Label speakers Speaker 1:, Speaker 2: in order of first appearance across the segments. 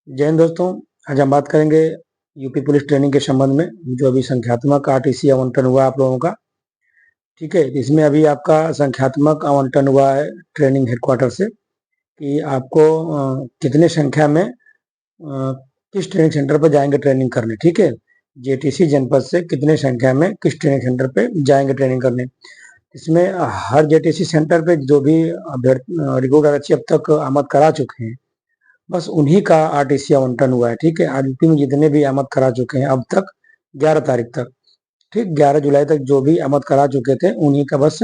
Speaker 1: जय हिंद दोस्तों। आज हम बात करेंगे यूपी पुलिस ट्रेनिंग के संबंध में, जो अभी संख्यात्मक आरटीसी आवंटन हुआ आप लोगों का। ठीक है, इसमें अभी आपका संख्यात्मक आवंटन हुआ है ट्रेनिंग हेडक्वार्टर से कि आपको कितने संख्या में किस ट्रेनिंग सेंटर पर जाएंगे ट्रेनिंग करने। ठीक है, जेटीसी जनपद से कितने संख्या में किस ट्रेनिंग सेंटर पे जाएंगे ट्रेनिंग करने। इसमें हर जेटीसी सेंटर पे जो भी रिक्रूटर अच्छी अब तक आमद करा चुके हैं, बस उन्हीं का आरटीसी आवंटन हुआ है। ठीक है, आज यूपी में जितने भी आमद करा चुके हैं अब तक 11 तारीख तक, ठीक 11 जुलाई तक जो भी आमद करा चुके थे उन्हीं का बस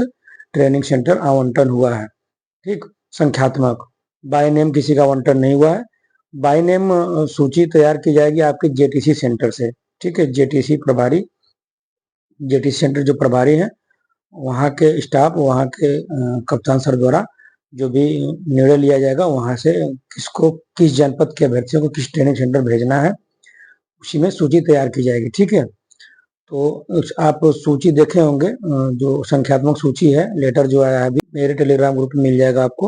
Speaker 1: ट्रेनिंग सेंटर आवंटन हुआ है। ठीक, संख्यात्मक बाय नेम किसी का आवंटन नहीं हुआ है। बाय नेम सूची तैयार की जाएगी आपके जेटीसी सेंटर से। ठीक है, जेटीसी प्रभारी, जेटीसी सेंटर जो प्रभारी हैं वहाँ के स्टाफ, वहाँ के कप्तान सर द्वारा जो भी निर्णय लिया जाएगा वहां से किसको, किस जनपद के अभ्यर्थियों को किस ट्रेनिंग सेंटर भेजना है, उसी में सूची तैयार की जाएगी। ठीक है, तो आप सूची देखे होंगे, जो संख्यात्मक सूची है, लेटर जो आया है अभी मेरे टेलीग्राम ग्रुप में मिल जाएगा आपको,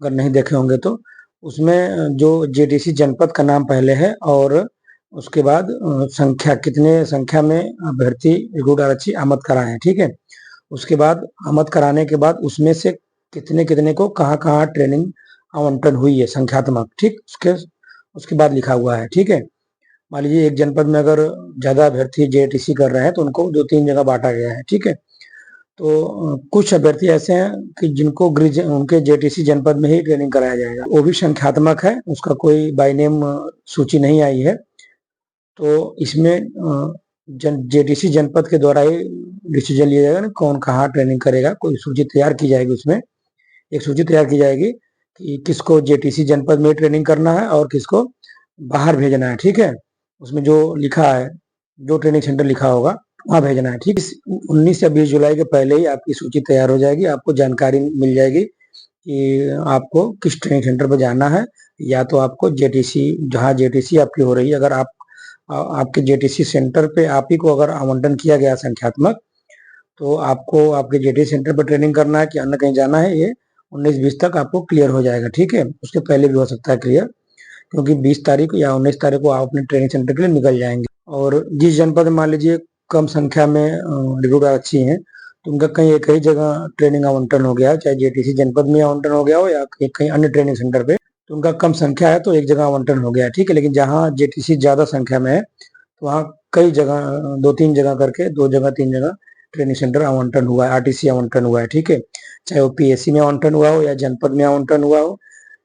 Speaker 1: अगर नहीं देखे होंगे तो। उसमें जो जेडीसी जनपद का नाम पहले है और उसके बाद संख्या, कितने संख्या में अभ्यर्थी रिक्रूट आरक्षी आमद कराए हैं। ठीक है, उसके बाद आमद कराने के बाद उसमें से कितने कितने को कहाँ कहाँ ट्रेनिंग आवंटन हुई है संख्यात्मक। ठीक, उसके बाद लिखा हुआ है। ठीक है, मान लीजिए एक जनपद में अगर ज्यादा अभ्यर्थी जेटीसी कर रहे हैं तो उनको 2-3 जगह बांटा गया है। ठीक है, तो कुछ अभ्यर्थी ऐसे हैं कि जिनको उनके जेटीसी जनपद में ही ट्रेनिंग कराया जाएगा, वो भी संख्यात्मक है, उसका कोई बाय नेम सूची नहीं आई है। तो इसमें जेटीसी जनपद के द्वारा ही डिसीजन लिया जाएगा ना कौन कहाँ ट्रेनिंग करेगा। कोई सूची तैयार की जाएगी, उसमें एक सूची तैयार की जाएगी कि किसको जेटीसी जनपद में ट्रेनिंग करना है और किसको बाहर भेजना है। ठीक है, उसमें जो लिखा है, जो ट्रेनिंग सेंटर लिखा होगा वहाँ भेजना है। ठीक, 19 या 20 जुलाई के पहले ही आपकी सूची तैयार हो जाएगी, आपको जानकारी मिल जाएगी कि आपको किस ट्रेनिंग सेंटर पर जाना है। या तो आपको जेटीसी, जहाँ जेटीसी आपकी हो रही है, अगर आपके जेटीसी सेंटर पे आप ही को अगर आवंटन किया गया संख्यात्मक, तो आपको आपके जेटीसी सेंटर पर ट्रेनिंग करना है कि अन्य कहीं जाना है, ये 19-20 तक आपको क्लियर हो जाएगा। ठीक है, उसके पहले भी हो सकता है क्लियर, क्योंकि 20 तारीख या 19 तारीख को आप अपने ट्रेनिंग सेंटर के लिए निकल जाएंगे। और जिस जनपद में मान लीजिए कम संख्या में रिक्रूटर अच्छी हैं, तो उनका कहीं एक ही जगह ट्रेनिंग आवंटन हो गया, चाहे जेटीसी जनपद में आवंटन हो गया हो या कहीं अन्य ट्रेनिंग सेंटर पे, तो उनका कम संख्या है तो एक जगह आवंटन हो गया। ठीक है, लेकिन जहाँ जेटीसी ज्यादा संख्या में है तो वहाँ कई जगह, 2-3 जगह करके, 2 जगह 3 जगह ट्रेनिंग सेंटर आवंटन हुआ है, आरटीसी आवंटन हुआ है। ठीक है, चाहे वो पीएससी में आवंटन हुआ हो या जनपद में आवंटन हुआ हो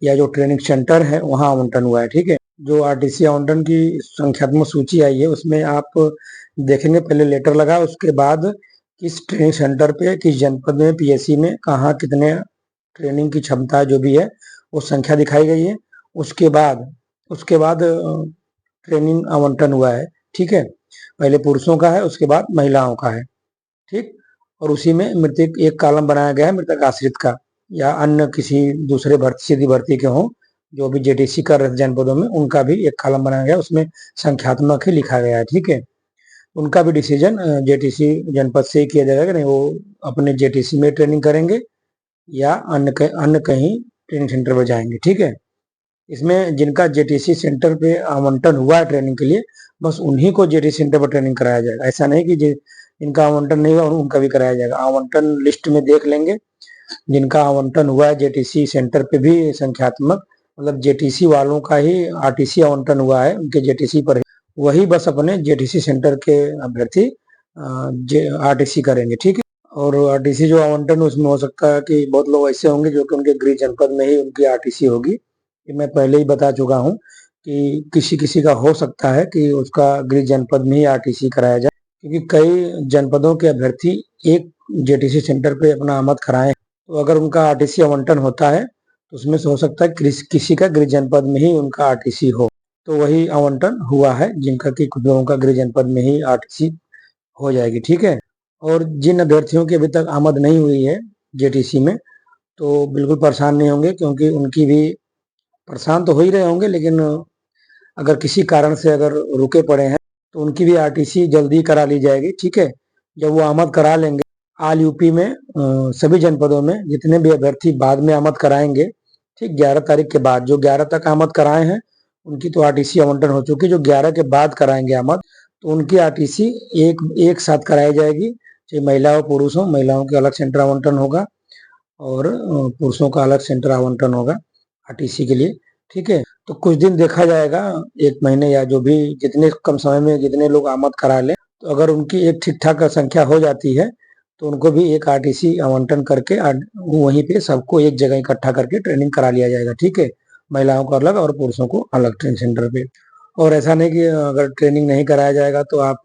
Speaker 1: या जो ट्रेनिंग सेंटर है वहाँ आवंटन हुआ है। ठीक है, जो आरटीसी आवंटन की संख्यात्मक सूची आई है उसमें आप देखेंगे, पहले लेटर लगा, उसके बाद किस ट्रेनिंग सेंटर पे, किस जनपद में, पीएससी में कहाँ कितने ट्रेनिंग की क्षमता जो भी है वो संख्या दिखाई गई है। उसके बाद ट्रेनिंग आवंटन हुआ है। ठीक है, पहले पुरुषों का है, उसके बाद महिलाओं का है। ठीक, और उसी में मृतक एक कॉलम बनाया गया है मृतक आश्रित का या अन्य किसी दूसरे भर्ती, सीधी भर्ती के हों जो भी जेटीसी कर रहे जनपदों में, उनका भी एक कॉलम बनाया गया, उसमें संख्यात्मक ही लिखा गया है। ठीक है, उनका भी डिसीजन जेटीसी जनपद से ही किया जाएगा कि नहीं वो अपने जेटीसी में ट्रेनिंग करेंगे या अन्य कहीं ट्रेनिंग सेंटर पर जाएंगे। ठीक है, इसमें जिनका जेटीसी सेंटर पे आवंटन हुआ है ट्रेनिंग के लिए, बस उन्हीं को जेटीसी सेंटर पर ट्रेनिंग कराया जाएगा। ऐसा नहीं कि जिनका आवंटन नहीं हुआ उनका भी कराया जाएगा। आवंटन लिस्ट में देख लेंगे, जिनका आवंटन हुआ है जेटीसी सेंटर पे भी संख्यात्मक, मतलब जेटीसी वालों का ही आरटीसी आवंटन हुआ है, उनके जेटीसी पर वही बस अपने जेटीसी सेंटर के अभ्यर्थी आरटीसी करेंगे। ठीक है, और आरटीसी जो आवंटन उसमें हो सकता है कि बहुत लोग ऐसे होंगे जो कि उनके गृह जनपद में ही उनकी आरटीसी होगी। ये मैं पहले ही बता चुका हूँ कि किसी किसी का हो सकता है कि उसका गृह जनपद में ही आरटीसी कराया जाए, क्योंकि कई जनपदों के अभ्यर्थी एक जेटीसी सेंटर पे अपना आमद कराए हैं, तो अगर उनका आरटीसी आवंटन होता है तो उसमें से हो सकता है किसी का गृह जनपद में ही उनका आरटीसी हो। तो वही आवंटन हुआ है जिनका कि कुछ लोगों का गृह जनपद में ही आरटीसी हो जाएगी। ठीक है, और जिन अभ्यर्थियों की अभी तक आमद नहीं हुई है जेटीसी में, तो बिल्कुल परेशान नहीं होंगे, क्योंकि उनकी भी, परेशान तो हो ही रहे होंगे, लेकिन अगर किसी कारण से अगर रुके पड़े हैं तो उनकी भी आरटीसी जल्दी करा ली जाएगी। ठीक है, जब वो आमद करा लेंगे, आल यूपी में सभी जनपदों में जितने भी अभ्यर्थी बाद में आमद कराएंगे, ठीक 11 तारीख के बाद, जो 11 तक आमद कराए हैं उनकी तो आरटीसी आवंटन हो चुकी, जो 11 के बाद कराएंगे आमद तो उनकी आरटीसी एक साथ कराई जाएगी, चाहे महिला हो पुरुष हो। महिलाओं के अलग सेंटर आवंटन होगा और पुरुषों का अलग सेंटर आवंटन होगा आरटीसी के लिए, ठीक है। तो कुछ दिन देखा जाएगा, 1 महीने या जो भी जितने कम समय में जितने लोग आमद करा लें, तो अगर उनकी एक ठीक-ठाक संख्या हो जाती है तो उनको भी एक आरटीसी आवंटन करके वहीं पे सबको एक जगह इकट्ठा करके ट्रेनिंग करा लिया जाएगा, ठीक है। महिलाओं को अलग और पुरुषों को अलग ट्रेनिंग सेंटर पे। और ऐसा नहीं कि अगर ट्रेनिंग नहीं कराया जाएगा तो आप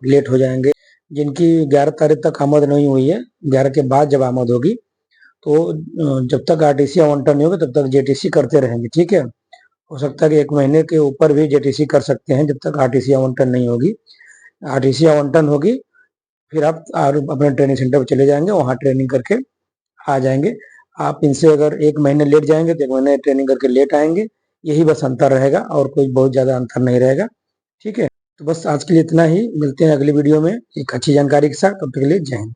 Speaker 1: लेट हो जाएंगे। जिनकी 11 तारीख तक आमद नहीं हुई है, 11 के बाद जब आमद होगी तो जब तक आरटीसी आवंटन नहीं होगा तब तक जेटीसी करते रहेंगे, ठीक है। हो सकता है कि 1 महीने के ऊपर भी जेटीसी कर सकते हैं जब तक आरटीसी आवंटन नहीं होगी। आरटीसी आवंटन होगी फिर आप अपने ट्रेनिंग सेंटर पर चले जाएंगे, वहाँ ट्रेनिंग करके आ जाएंगे। आप इनसे अगर 1 महीने लेट जाएंगे तो 1 महीने ट्रेनिंग करके लेट आएंगे, यही बस अंतर रहेगा और कोई बहुत ज्यादा अंतर नहीं रहेगा, ठीक है। तो बस आज के लिए इतना ही, मिलते हैं अगली वीडियो में एक अच्छी जानकारी के साथ, तब तक के लिए जय हिंद।